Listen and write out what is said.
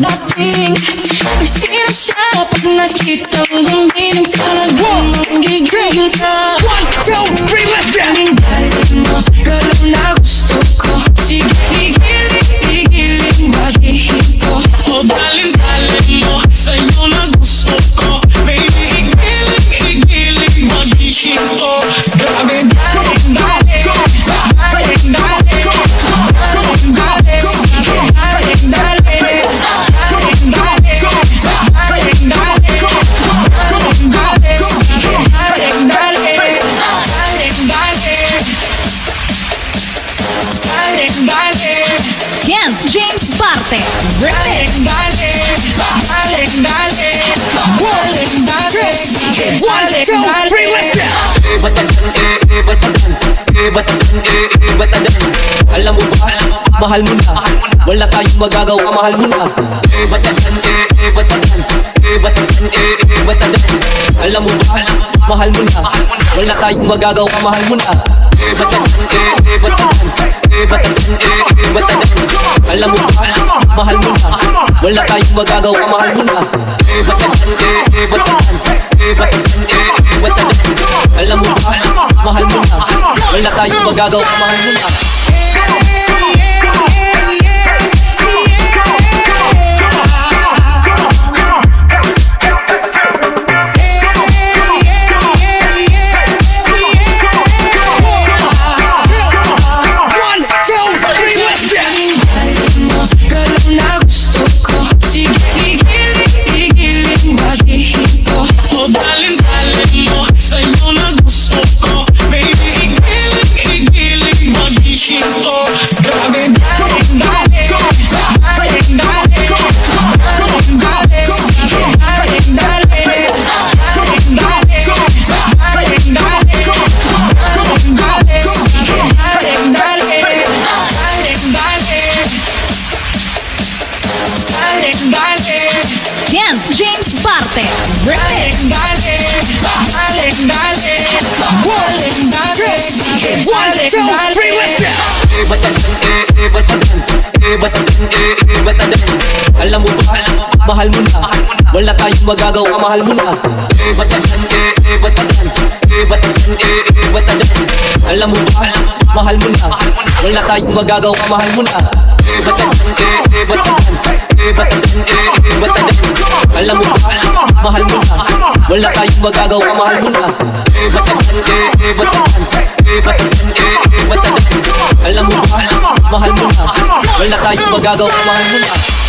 dating. Sino siya pag nakitang gumiling talagang manggigil ka. 1, 2, 3, let's get it! Galing mo, galang na gusto ko. Sige, tigiling, bagihin ko. O dalin mo, sa'yo na gusto ko. Baby, igiling, magihin ko. Grabe, Yan, James Parte. One, two, three, let's get it! Alam mo ba, mahal mo na. Wala tayong magagawa, mahal mo na. Alam mo ba, mahal mo na. Wala tayong magagawa, mahal mo na. Alam mo ba, mahal mo na. Wala tayong magagawa, mahal mo na. Alam mo ba, mahal mo na. Wala tayong magagawa, mahal mo na. Yan, James Parte. One, two, three, let's get it! Alam mo ba, mahal mo na. Wala tayong magagawa, mahal mo na. Alam mo ba, mahal mo na. Wala tayong magagawa, mahal mo na. Alam mo ba, mahal mo na. Wala tayong magagawa, mahal mo na. Alam mo ba, mahal mo na. Wala tayong magagawa, mahal mo na.